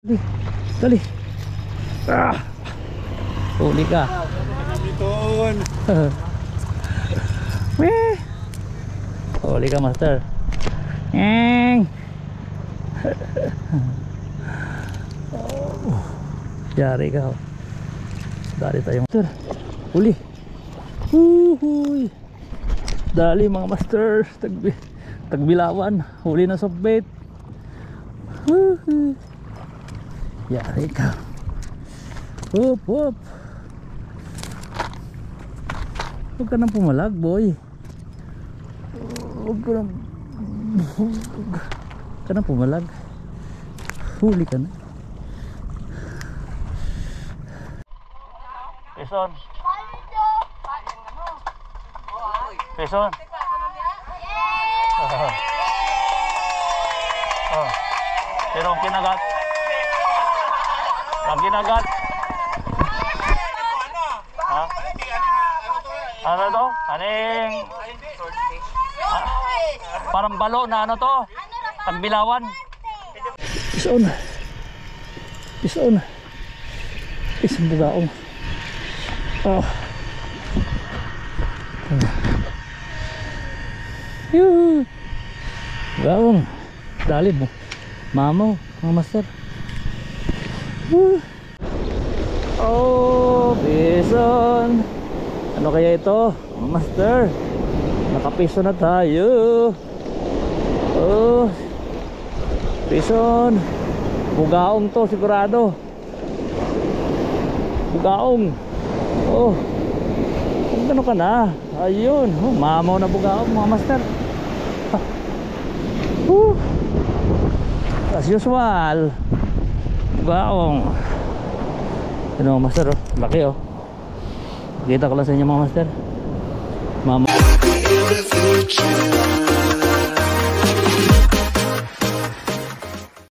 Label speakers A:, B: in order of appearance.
A: Dali, dali. Huli ka. Huli ka, master. Yari ka. Dali tayo, master. Huli. Huhuy. Dali mga master. Tagbilawan. Huli na softbait. Huhuy. Yari ka. Hop hop. Huwag ka nang pumalag, boy. Huwag ka nang pumalag. Huli ka na. Peson. Peson. Pero ang kinagat. Ang kinagat. Ha? Ano to? Aning parang balo na ano to? Tagbilawan. Pison. Pison. Pison bugaong. Oh. Yuhu. Bugaong. Dali mo. Mamaw, mga master. Oh, pison. Ano kaya ito, master? Nakapiso na tayo. Oh, pison. Bugaong to sigurado. Bugaong. Oh, ano ka na? Ayun, oh, mamaw na bugaong mga master. As usual, bugaong. Ano mga master, oh, laki oh. Kita ko lang sa inyo mga master. Mama.